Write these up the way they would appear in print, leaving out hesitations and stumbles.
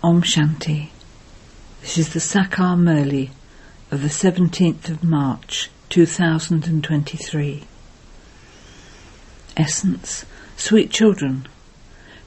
Om Shanti. This is the Sakar Murli of the 17th of March 2023. Essence. Sweet children,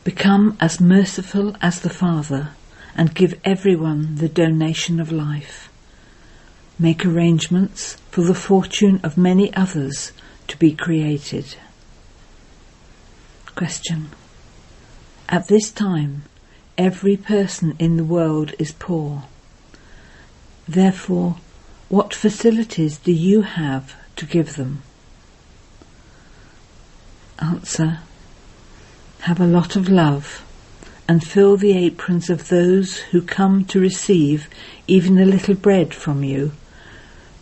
become as merciful as the Father and give everyone the donation of life. Make arrangements for the fortune of many others to be created. Question. At this time, every person in the world is poor. Therefore, what facilities do you have to give them? Answer. Have a lot of love and fill the aprons of those who come to receive even a little bread from you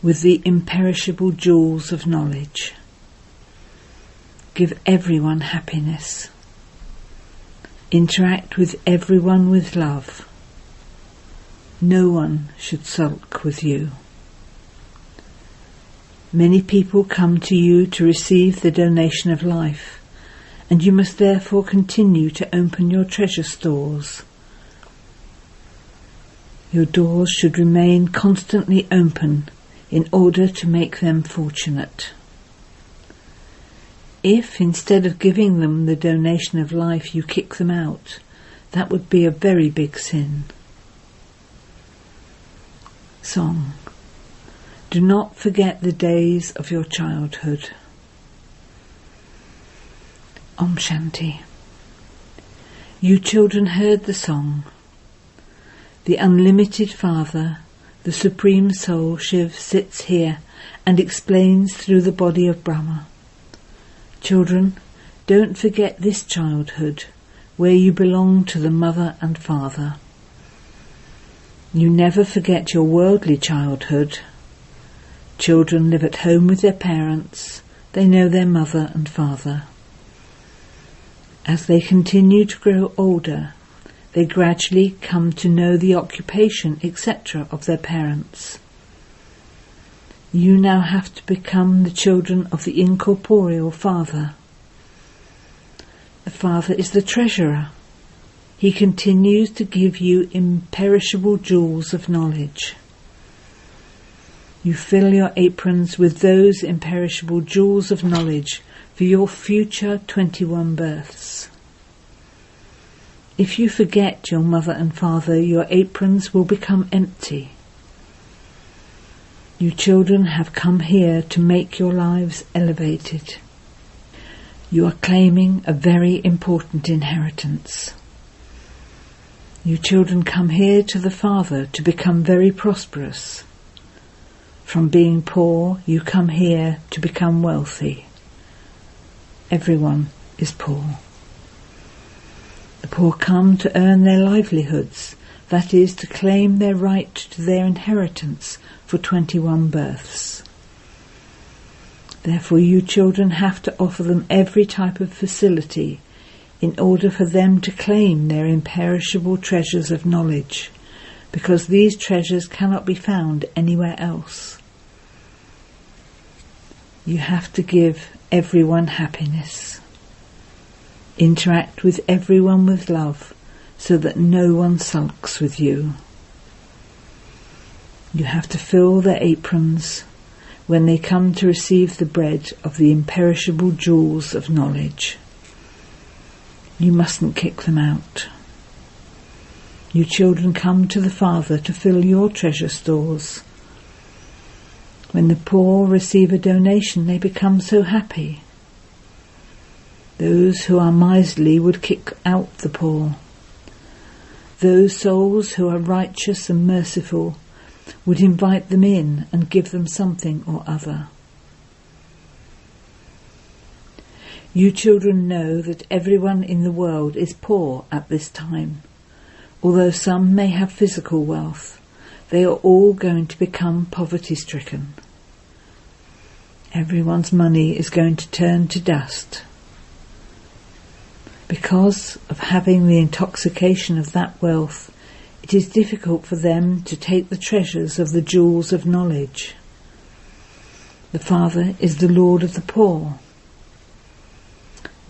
with the imperishable jewels of knowledge. Give everyone happiness. Interact with everyone with love. No one should sulk with you. Many people come to you to receive the donation of life, and you must therefore continue to open your treasure stores. Your doors should remain constantly open in order to make them fortunate. If, instead of giving them the donation of life, you kick them out, that would be a very big sin. Song. Do not forget the days of your childhood. Om Shanti. You children heard the song. The unlimited Father, the Supreme Soul Shiv, sits here and explains through the body of Brahma. Children, don't forget this childhood, where you belong to the mother and father. You never forget your worldly childhood. Children live at home with their parents. They know their mother and father. As they continue to grow older, they gradually come to know the occupation, etc. of their parents. You now have to become the children of the incorporeal Father. The Father is the treasurer. He continues to give you imperishable jewels of knowledge. You fill your aprons with those imperishable jewels of knowledge for your future 21 births. If you forget your mother and father, your aprons will become empty. You children have come here to make your lives elevated. You are claiming a very important inheritance. You children come here to the Father to become very prosperous. From being poor, you come here to become wealthy. Everyone is poor. The poor come to earn their livelihoods, that is, to claim their right to their inheritance for 21 births. Therefore you children have to offer them every type of facility in order for them to claim their imperishable treasures of knowledge, because these treasures cannot be found anywhere else. You have to give everyone happiness. Interact with everyone with love, so that no one sulks with you. You have to fill their aprons when they come to receive the bread of the imperishable jewels of knowledge. You mustn't kick them out. You children come to the Father to fill your treasure stores. When the poor receive a donation, they become so happy. Those who are miserly would kick out the poor. Those souls who are righteous and merciful would invite them in and give them something or other. You children know that everyone in the world is poor at this time. Although some may have physical wealth, they are all going to become poverty-stricken. Everyone's money is going to turn to dust. Because of having the intoxication of that wealth, it is difficult for them to take the treasures of the jewels of knowledge. The Father is the Lord of the poor.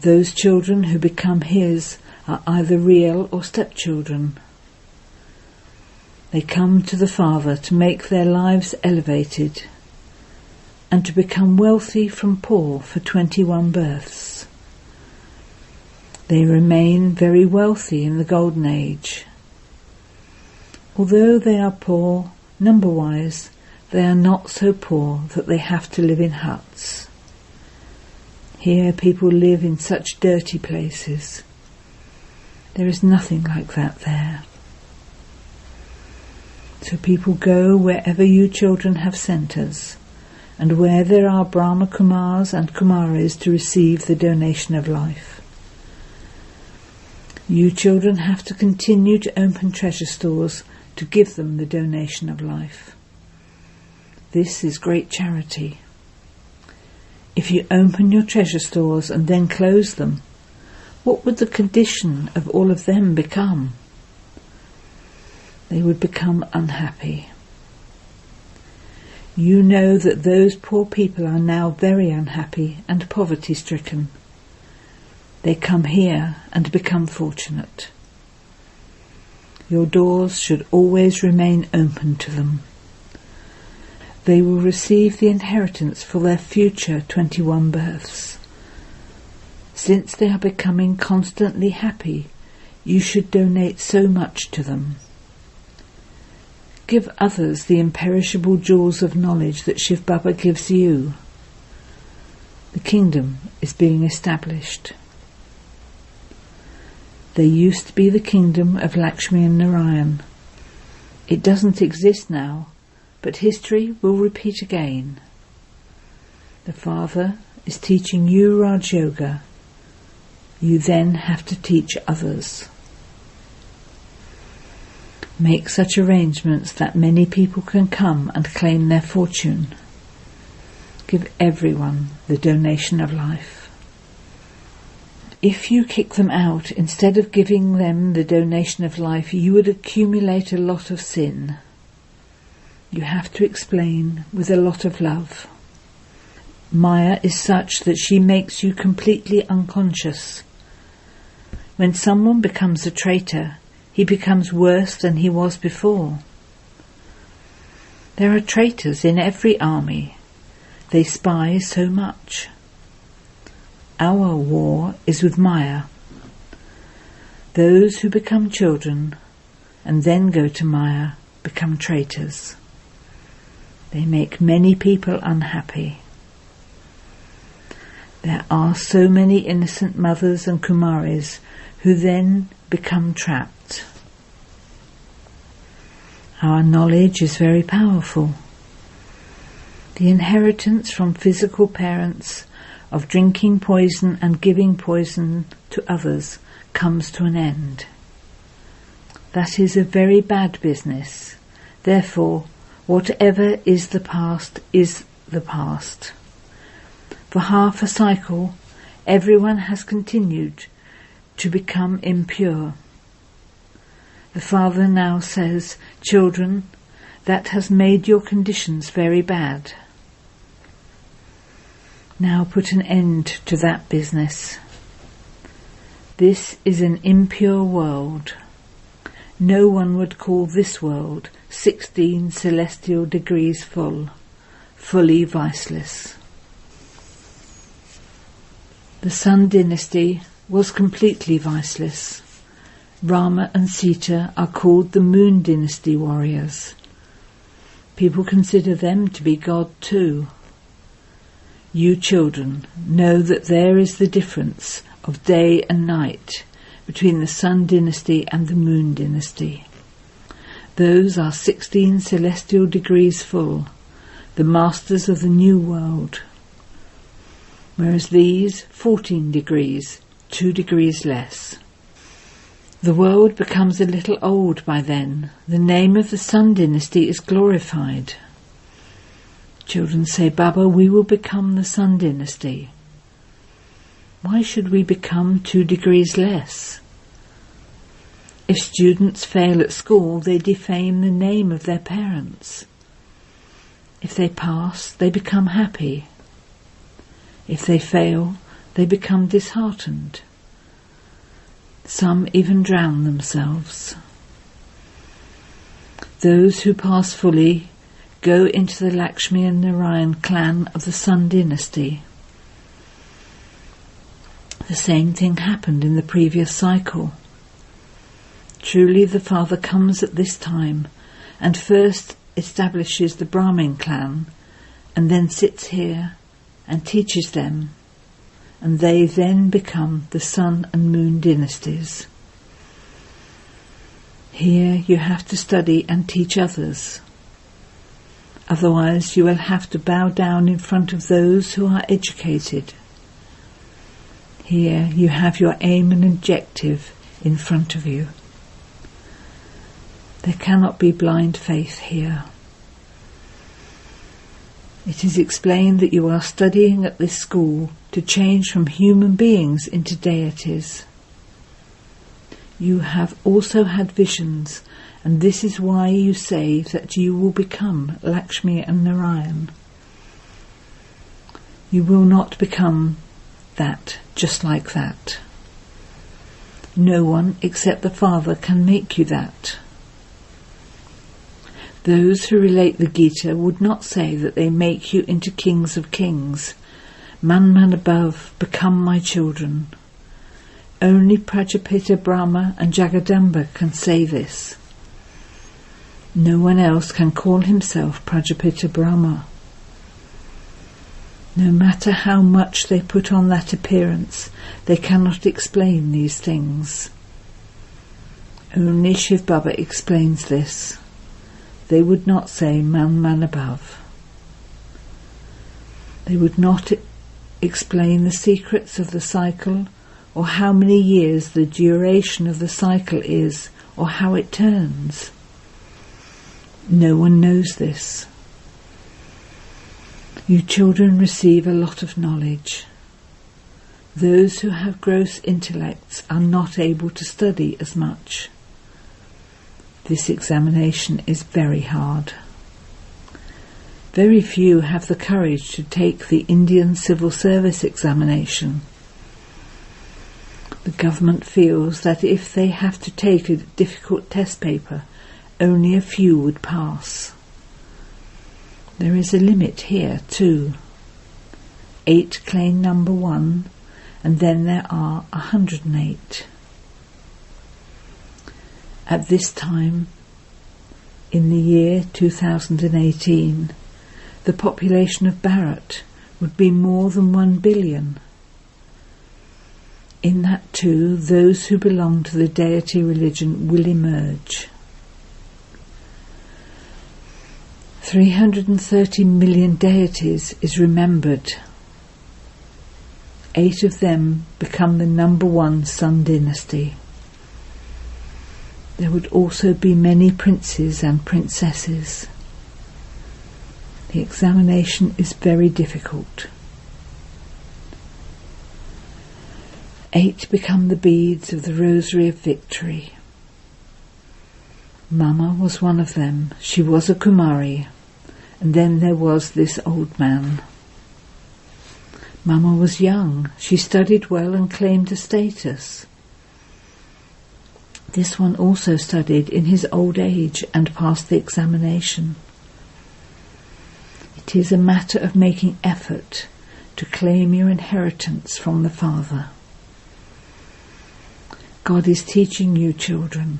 Those children who become his are either real or stepchildren. They come to the Father to make their lives elevated and to become wealthy from poor for 21 births. They remain very wealthy in the Golden Age. Although they are poor, number-wise, they are not so poor that they have to live in huts. Here people live in such dirty places. There is nothing like that there. So people go wherever you children have centres, and where there are Brahma Kumaris and Kumaris to receive the donation of life. You children have to continue to open treasure stores to give them the donation of life. This is great charity. If you open your treasure stores and then close them, what would the condition of all of them become? They would become unhappy. You know that those poor people are now very unhappy and poverty-stricken. They come here and become fortunate. Your doors should always remain open to them. They will receive the inheritance for their future 21 births. Since they are becoming constantly happy, you should donate so much to them. Give others the imperishable jewels of knowledge that Shiv Baba gives you. The kingdom is being established. There used to be the kingdom of Lakshmi and Narayan. It doesn't exist now, but history will repeat again. The Father is teaching you Raj Yoga. You then have to teach others. Make such arrangements that many people can come and claim their fortune. Give everyone the donation of life. If you kick them out instead of giving them the donation of life, you would accumulate a lot of sin. You have to explain with a lot of love. Maya is such that she makes you completely unconscious. When someone becomes a traitor, he becomes worse than he was before. There are traitors in every army. They spy so much. Our war is with Maya. Those who become children and then go to Maya become traitors. They make many people unhappy. There are so many innocent mothers and Kumaris who then become trapped. Our knowledge is very powerful. The inheritance from physical parents of drinking poison and giving poison to others comes to an end. That is a very bad business. Therefore, whatever is the past is the past. For half a cycle, everyone has continued to become impure. The Father now says, "Children, that has made your conditions very bad. Now put an end to that business. This is an impure world. No one would call this world 16 celestial degrees full, fully viceless." The Sun dynasty was completely viceless. Rama and Sita are called the Moon dynasty warriors. People consider them to be God too. You children know that there is the difference of day and night between the Sun dynasty and the Moon dynasty. Those are 16 celestial degrees full, the masters of the new world. Whereas these 14 degrees, 2 degrees less. The world becomes a little old by then. The name of the Sun dynasty is glorified. Children say, "Baba, we will become the Sun dynasty." Why should we become 2 degrees less? If students fail at school, they defame the name of their parents. If they pass, they become happy. If they fail, they become disheartened. Some even drown themselves. Those who pass fully go into the Lakshmi and Narayan clan of the Sun dynasty. The same thing happened in the previous cycle. Truly the Father comes at this time and first establishes the Brahmin clan and then sits here and teaches them, and they then become the Sun and Moon dynasties. Here you have to study and teach others. Otherwise you will have to bow down in front of those who are educated. Here you have your aim and objective in front of you. There cannot be blind faith here. It is explained that you are studying at this school to change from human beings into deities. You have also had visions, and this is why you say that you will become Lakshmi and Narayan. You will not become that just like that. No one except the Father can make you that. Those who relate the Gita would not say that they make you into kings of kings. Man above, become my children. Only Prajapita Brahma and Jagadamba can say this. No one else can call himself Prajapita Brahma. No matter how much they put on that appearance, they cannot explain these things. Only Shiv Baba explains this. They would not say man above. They would not explain the secrets of the cycle, or how many years the duration of the cycle is, or how it turns. No one knows this. You children receive a lot of knowledge. Those who have gross intellects are not able to study as much. This examination is very hard. Very few have the courage to take the Indian Civil Service examination. The government feels that if they have to take a difficult test paper, only a few would pass. There is a limit here too. 8 claim number 1, and then there are 108. At this time, in the year 2018, the population of Bharat would be more than 1 billion. In that too, those who belong to the deity religion will emerge. 330 million deities is remembered. 8 of them become the number 1 Sun dynasty. There would also be many princes and princesses. The examination is very difficult. 8 become the beads of the rosary of victory. Mama was one of them. She was a Kumari. And then there was this old man. Mama was young. She studied well and claimed a status. This one also studied in his old age and passed the examination. It is a matter of making effort to claim your inheritance from the Father. God is teaching you, children.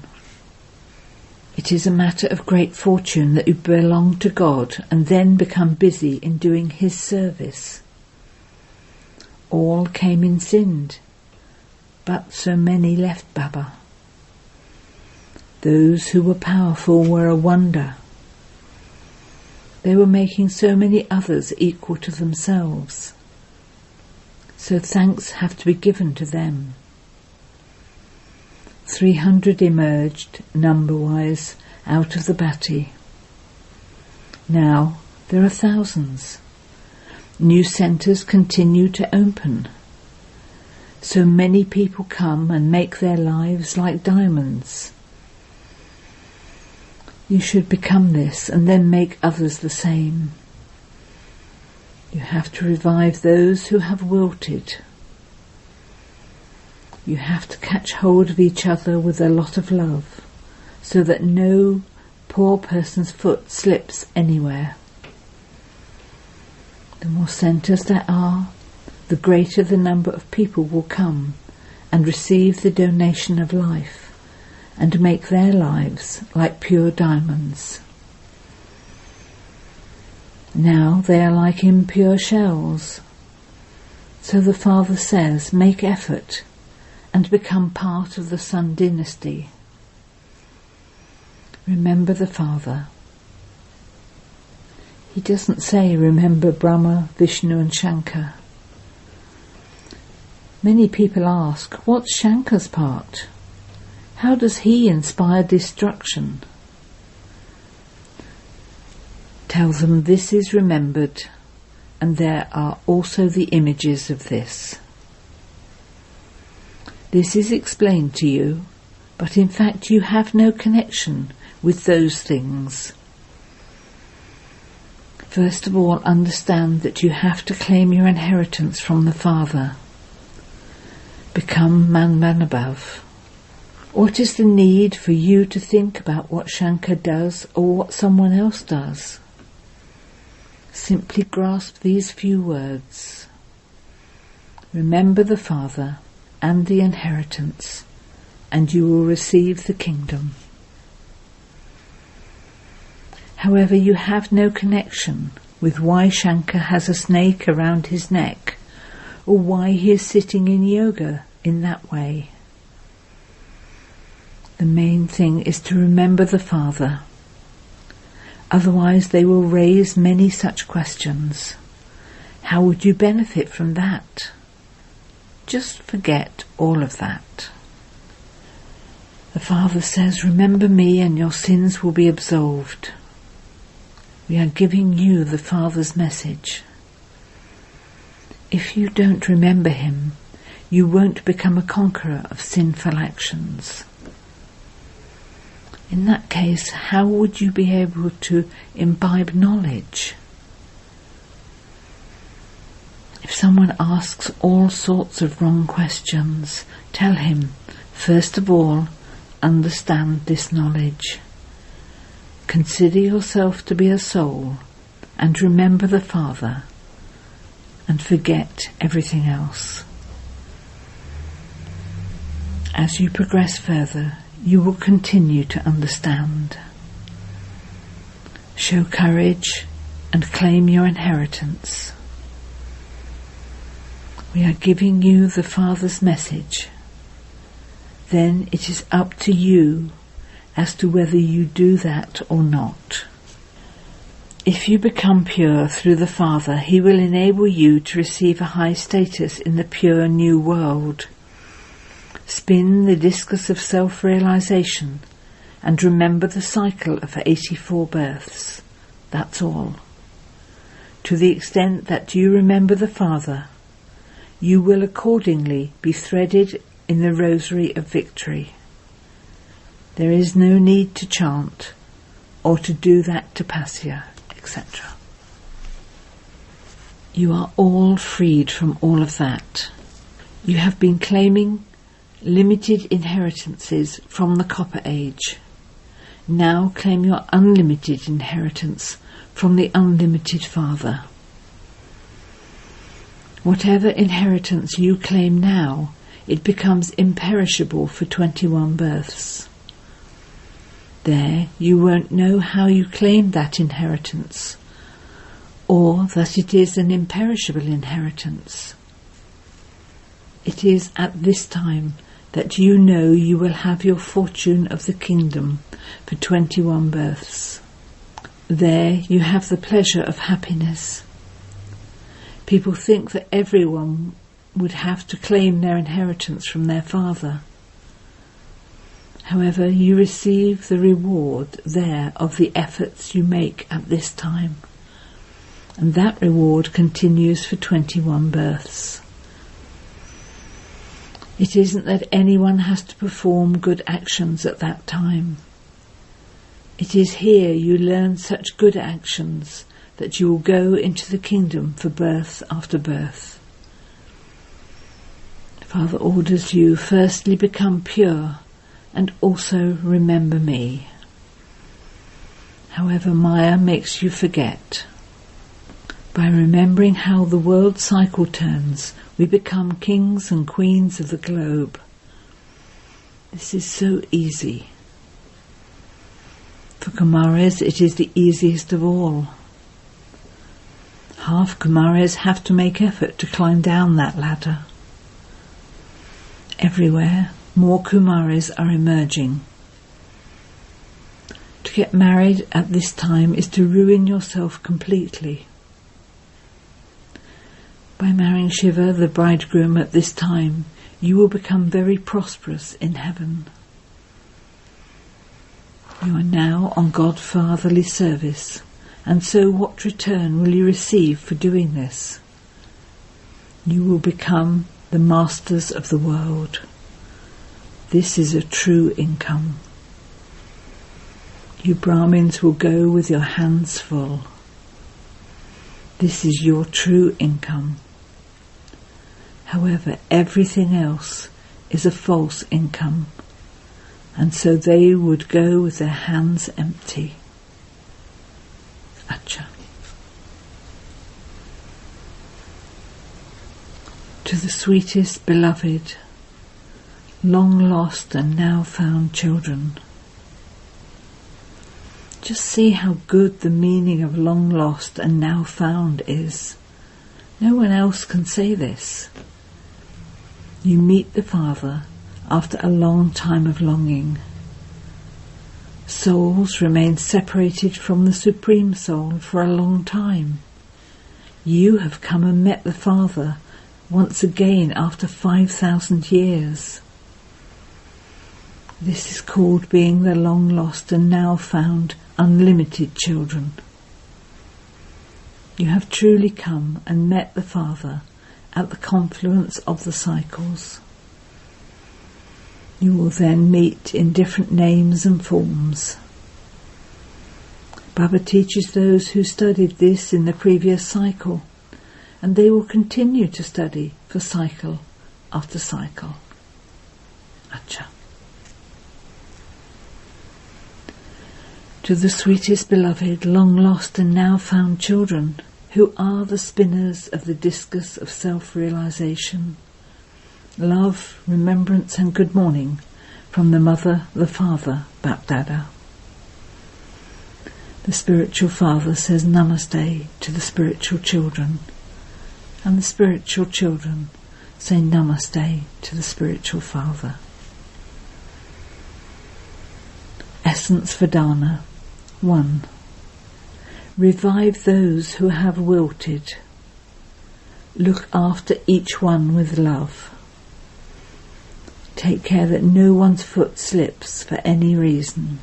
It is a matter of great fortune that you belong to God and then become busy in doing His service. All came in sin, but so many left Baba. Those who were powerful were a wonder. They were making so many others equal to themselves. So thanks have to be given to them. 300 emerged, number-wise, out of the bhatti. Now there are thousands. New centres continue to open. So many people come and make their lives like diamonds. You should become this and then make others the same. You have to revive those who have wilted. You have to catch hold of each other with a lot of love, so that no poor person's foot slips anywhere. The more centres there are, the greater the number of people will come and receive the donation of life and make their lives like pure diamonds. Now they are like impure shells. So the Father says, make effort and become part of the Sun dynasty. Remember the Father. He doesn't say remember Brahma, Vishnu and Shankar. Many people ask, what's Shankar's part? How does he inspire destruction? Tell them this is remembered, and there are also the images of this. This is explained to you, but in fact you have no connection with those things. First of all, understand that you have to claim your inheritance from the Father. Become man above. What is the need for you to think about what Shankar does or what someone else does? Simply grasp these few words. Remember the Father and the inheritance, and you will receive the kingdom. However, you have no connection with why Shankar has a snake around his neck, or why he is sitting in yoga in that way. The main thing is to remember the Father. Otherwise they will raise many such questions. How would you benefit from that? Just forget all of that. The Father says, remember me and your sins will be absolved. We are giving you the Father's message. If you don't remember him, you won't become a conqueror of sinful actions. In that case, how would you be able to imbibe knowledge? If someone asks all sorts of wrong questions, tell him, first of all, understand this knowledge. Consider yourself to be a soul and remember the Father and forget everything else. As you progress further, you will continue to understand. Show courage and claim your inheritance. We are giving you the Father's message. Then it is up to you as to whether you do that or not. If you become pure through the Father, he will enable you to receive a high status in the pure new world. Spin the discus of self-realization and remember the cycle of 84 births. That's all. To the extent that you remember the Father, you will accordingly be threaded in the rosary of victory. There is no need to chant or to do that tapasya, etc. You are all freed from all of that. You have been claiming limited inheritances from the Copper Age. Now claim your unlimited inheritance from the unlimited Father. Whatever inheritance you claim now, it becomes imperishable for 21 births. There you won't know how you claimed that inheritance, or that it is an imperishable inheritance. It is at this time that you know you will have your fortune of the kingdom for 21 births. There you have the pleasure of happiness. People think that everyone would have to claim their inheritance from their father. However, you receive the reward there of the efforts you make at this time, and that reward continues for 21 births. It isn't that anyone has to perform good actions at that time. It is here you learn such good actions that you will go into the kingdom for birth after birth. Father orders you firstly become pure and also remember me. However, Maya makes you forget. By remembering how the world cycle turns, we become kings and queens of the globe. This is so easy. For Kumaris, it is the easiest of all. Half Kumaris have to make effort to climb down that ladder. Everywhere, more Kumaris are emerging. To get married at this time is to ruin yourself completely. By marrying Shiva, the bridegroom, at this time, you will become very prosperous in heaven. You are now on godfatherly service, and so what return will you receive for doing this? You will become the masters of the world. This is a true income. You Brahmins will go with your hands full. This is your true income. However, everything else is a false income, and so they would go with their hands empty. Acha. To the sweetest beloved, long lost and now found children. Just see how good the meaning of long lost and now found is. No one else can say this. You meet the Father after a long time of longing. Souls remain separated from the Supreme Soul for a long time. You have come and met the Father once again after 5,000 years. This is called being the long lost and now found unlimited children. You have truly come and met the Father at the confluence of the cycles. You will then meet in different names and forms. Baba teaches those who studied this in the previous cycle, and they will continue to study for cycle after cycle. Acha. To the sweetest beloved, long lost and now found children, who are the spinners of the discus of self-realization. Love, remembrance and good morning from the Mother, the Father, Bapdada. The spiritual father says Namaste to the spiritual children, and the spiritual children say Namaste to the spiritual father. Essence for Dana. 1. Revive those who have wilted. Look after each one with love. Take care that no one's foot slips for any reason.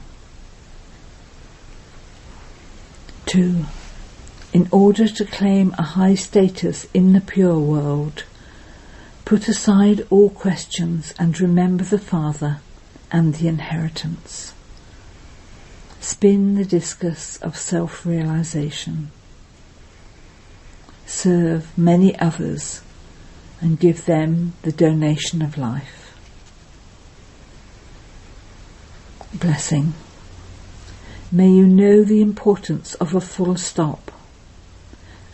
2. In order to claim a high status in the pure world, put aside all questions and remember the Father and the inheritance. Spin the discus of self-realization. Serve many others and give them the donation of life. Blessing. May you know the importance of a full stop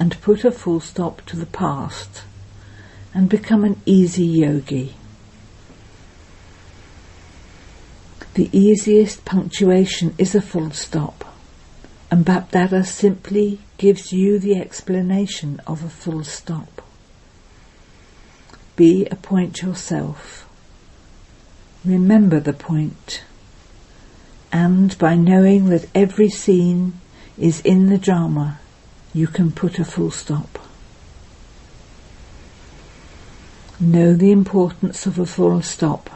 and put a full stop to the past and become an easy yogi. The easiest punctuation is a full stop, and Bapdada simply gives you the explanation of a full stop. Be a point yourself. Remember the point. And by knowing that every scene is in the drama, you can put a full stop. Know the importance of a full stop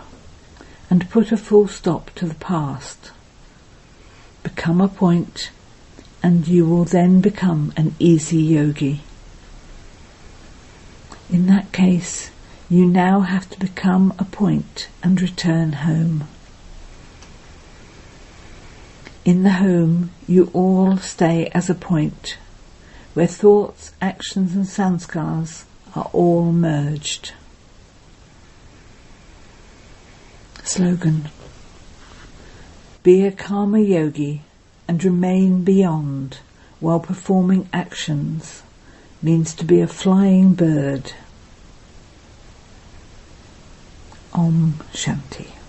and put a full stop to the past. Become a point and you will then become an easy yogi. In that case, you now have to become a point and return home. In the home, you all stay as a point, where thoughts, actions and sanskars are all merged. Slogan. Be a karma yogi and remain beyond while performing actions means to be a flying bird. Om Shanti.